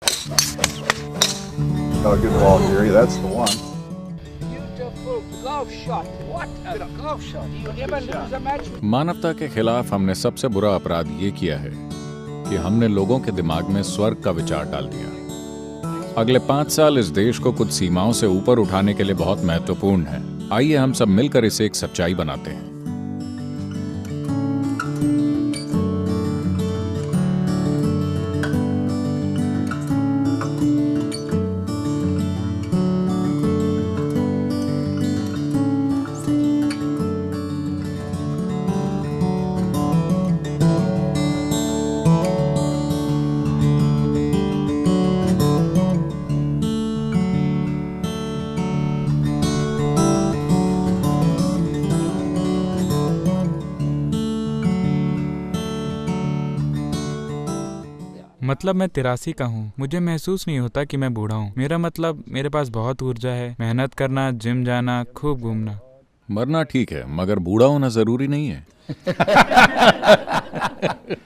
Oh, good ball, Gary. That's the one. Beautiful glove shot. What a glove shot. Do you ever lose a match? मानवता के खिलाफ हमने सबसे बुरा अपराध ये किया है कि हमने लोगों के दिमाग में स्वर्ग का विचार डाल दिया। अगले 5 साल इस देश को कुछ सीमाओं से ऊपर उठाने के लिए बहुत महत्वपूर्ण है। आइए हम सब मिलकर इसे एक सच्चाई बनाते हैं। मतलब मैं 83 का हूँ। मुझे महसूस नहीं होता कि मैं बूढ़ा हूँ। मेरा मतलब मेरे पास बहुत ऊर्जा है, मेहनत करना, जिम जाना, खूब घूमना। मरना ठीक है, मगर बूढ़ा होना जरूरी नहीं है।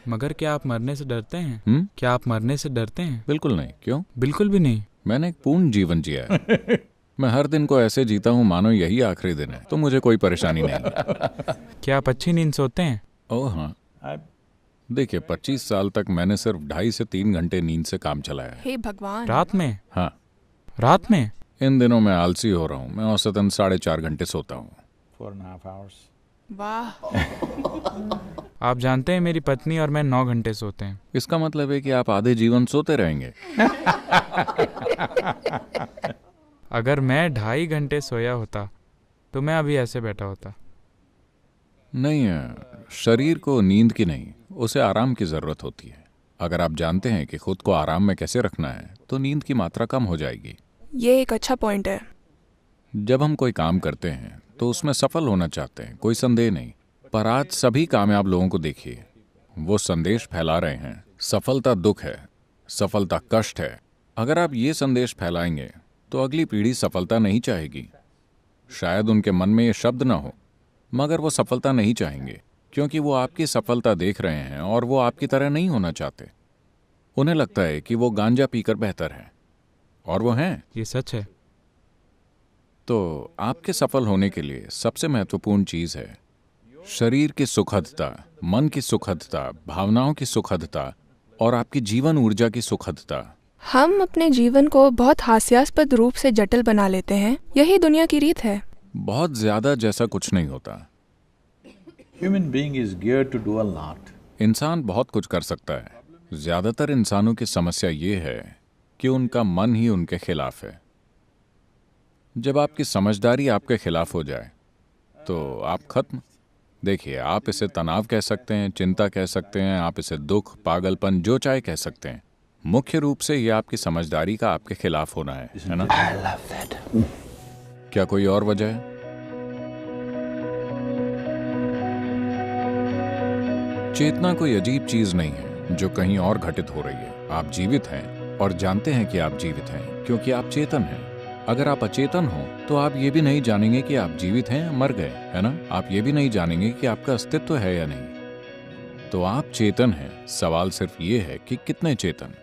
मगर क्या आप मरने से डरते हैं? क्या आप मरने से डरते हैं? बिल्कुल नहीं। क्यों? बिल्कुल भी नहीं। मैंने एक पूर्ण जीवन जिया है। मैं हर दिन को ऐसे जीता हूँ मानो यही आखिरी दिन है, तो मुझे कोई परेशानी नहीं। क्या आप अच्छी नींद सोते हैं? ओह हाँ। देखिए 25 साल तक मैंने सिर्फ 2.5 से 3 घंटे नींद से काम चलाया है। हे भगवान। रात में? हाँ। रात में? इन दिनों मैं आलसी हो रहा हूँ। मैं औसतन 4.5 घंटे सोता हूँ। 4.5 hours. वाह। आप जानते हैं मेरी पत्नी और मैं 9 घंटे सोते हैं। इसका मतलब है कि आप आधे जीवन सोते रहेंगे। अगर मैं 2.5 घंटे सोया होता तो मैं अभी ऐसे बैठा होता। नहीं है, शरीर को नींद की नहीं, उसे आराम की जरूरत होती है। अगर आप जानते हैं कि खुद को आराम में कैसे रखना है तो नींद की मात्रा कम हो जाएगी। ये एक अच्छा पॉइंट है। जब हम कोई काम करते हैं तो उसमें सफल होना चाहते हैं, कोई संदेह नहीं। पर आज सभी कामयाब लोगों को देखिए, वो संदेश फैला रहे हैं सफलता दुख है, सफलता कष्ट है। अगर आप ये संदेश फैलाएंगे तो अगली पीढ़ी सफलता नहीं चाहेगी। शायद उनके मन में ये शब्द ना हो, मगर वो सफलता नहीं चाहेंगे क्योंकि वो आपकी सफलता देख रहे हैं और वो आपकी तरह नहीं होना चाहते। उन्हें लगता है कि वो गांजा पीकर बेहतर है, और वो हैं। ये सच है। तो आपके सफल होने के लिए सबसे महत्वपूर्ण चीज है शरीर की सुखदता, मन की सुखदता, भावनाओं की सुखदता और आपकी जीवन ऊर्जा की सुखदता। हम अपने जीवन को बहुत हास्यास्पद रूप से जटिल बना लेते हैं। यही दुनिया की रीत है। बहुत ज्यादा जैसा कुछ नहीं होता। Human being is geared to do a lot. इंसान बहुत कुछ कर सकता है। ज्यादातर इंसानों की समस्या ये है कि उनका मन ही उनके खिलाफ है। जब आपकी समझदारी आपके खिलाफ हो जाए तो आप खत्म। देखिए, आप इसे तनाव कह सकते हैं, चिंता कह सकते हैं, आप इसे दुख, पागलपन, जो चाहे कह सकते हैं। मुख्य रूप से यह आपकी समझदारी का आपके खिलाफ होना है ना? I love that. क्या कोई और वजह है? चेतना कोई अजीब चीज नहीं है जो कहीं और घटित हो रही है। आप जीवित हैं और जानते हैं कि आप जीवित हैं क्योंकि आप चेतन हैं। अगर आप अचेतन हो तो आप ये भी नहीं जानेंगे कि आप जीवित हैं या मर गए, है ना? आप ये भी नहीं जानेंगे कि आपका अस्तित्व है या नहीं। तो आप चेतन हैं। सवाल सिर्फ ये है कि कितने चेतन।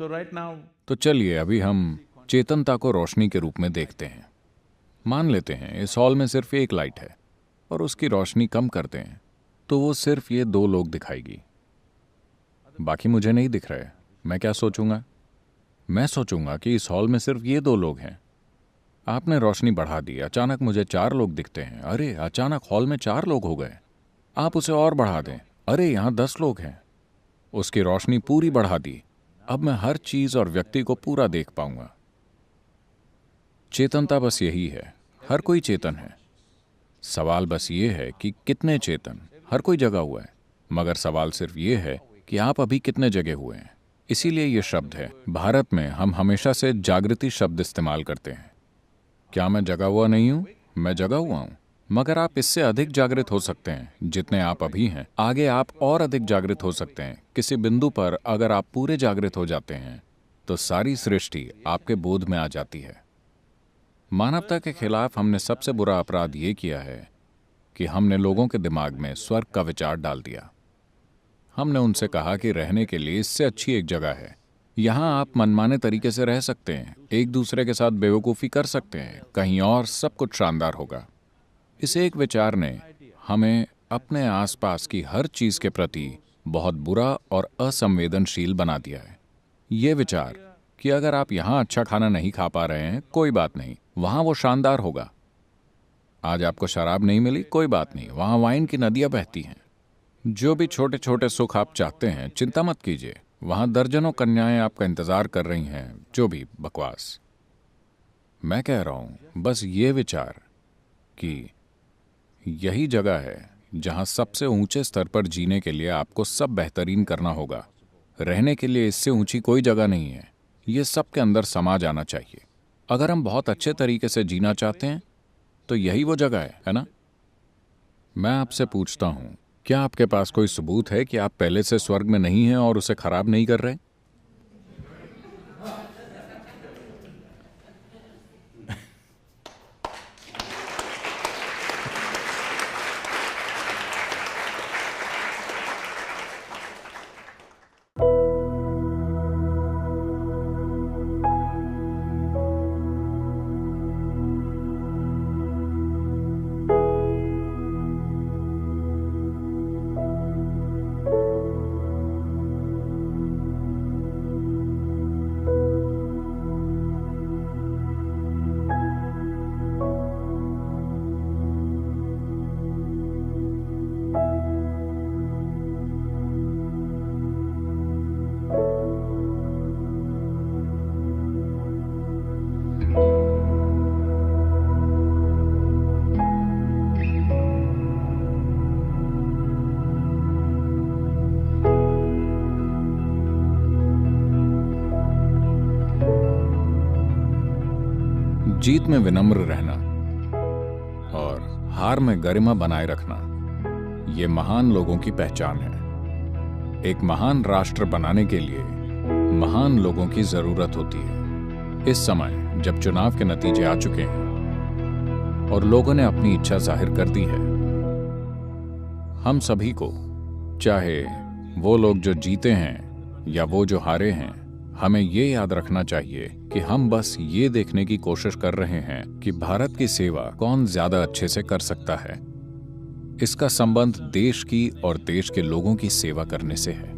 So right now, तो चलिए अभी हम चेतनता को रोशनी के रूप में देखते हैं। मान लेते हैं इस हॉल में सिर्फ एक लाइट है और उसकी रोशनी कम करते हैं तो वो सिर्फ ये 2 लोग दिखाएगी, बाकी मुझे नहीं दिख रहे। मैं क्या सोचूंगा? मैं सोचूंगा कि इस हॉल में सिर्फ ये 2 लोग हैं। आपने रोशनी बढ़ा दी, अचानक मुझे 4 लोग दिखते हैं। अरे, अचानक हॉल में 4 लोग हो गए। आप उसे और बढ़ा दें, अरे यहाँ 10 लोग हैं। उसकी रोशनी पूरी बढ़ा दी। अब मैं हर चीज और व्यक्ति को पूरा देख पाऊंगा। चेतनता बस यही है। हर कोई चेतन है। सवाल बस ये है कि कितने चेतन। हर कोई जगा हुआ है, मगर सवाल सिर्फ ये है कि आप अभी कितने जगे हुए हैं। इसीलिए ये शब्द है। भारत में हम हमेशा से जागृति शब्द इस्तेमाल करते हैं। क्या मैं जगा हुआ नहीं हूं? मैं जगा हुआ हूं, मगर आप इससे अधिक जागृत हो सकते हैं जितने आप अभी हैं। आगे आप और अधिक जागृत हो सकते हैं। किसी बिंदु पर अगर आप पूरे जागृत हो जाते हैं तो सारी सृष्टि आपके बोध में आ जाती है। मानवता के खिलाफ हमने सबसे बुरा अपराध ये किया है कि हमने लोगों के दिमाग में स्वर्ग का विचार डाल दिया। हमने उनसे कहा कि रहने के लिए इससे अच्छी एक जगह है यहाँ आप मनमाने तरीके से रह सकते हैं, एक दूसरे के साथ बेवकूफ़ी कर सकते हैं, कहीं और सब कुछ शानदार होगा। इस एक विचार ने हमें अपने आसपास की हर चीज़ के प्रति बहुत बुरा और असंवेदनशील बना दिया है। ये विचार कि अगर आप यहाँ अच्छा खाना नहीं खा पा रहे हैं, कोई बात नहीं, वहाँ वो शानदार होगा। आज आपको शराब नहीं मिली, कोई बात नहीं, वहाँ वाइन की नदियाँ बहती हैं। जो भी छोटे छोटे सुख आप चाहते हैं, चिंता मत कीजिए, वहाँ दर्जनों कन्याएं आपका इंतजार कर रही हैं। जो भी बकवास मैं कह रहा हूँ, बस ये विचार कि यही जगह है जहाँ सबसे ऊंचे स्तर पर जीने के लिए आपको सब बेहतरीन करना होगा। रहने के लिए इससे ऊंची कोई जगह नहीं है। ये सबके अंदर समा जाना चाहिए। अगर हम बहुत अच्छे तरीके से जीना चाहते हैं तो यही वो जगह है ना? मैं आपसे पूछता हूँ, क्या आपके पास कोई सबूत है कि आप पहले से स्वर्ग में नहीं हैं और उसे खराब नहीं कर रहे? जीत में विनम्र रहना और हार में गरिमा बनाए रखना, ये महान लोगों की पहचान है। एक महान राष्ट्र बनाने के लिए महान लोगों की जरूरत होती है। इस समय जब चुनाव के नतीजे आ चुके हैं और लोगों ने अपनी इच्छा जाहिर कर दी है, हम सभी को, चाहे वो लोग जो जीते हैं या वो जो हारे हैं, हमें ये याद रखना चाहिए कि हम बस ये देखने की कोशिश कर रहे हैं कि भारत की सेवा कौन ज्यादा अच्छे से कर सकता है। इसका संबंध देश की और देश के लोगों की सेवा करने से है।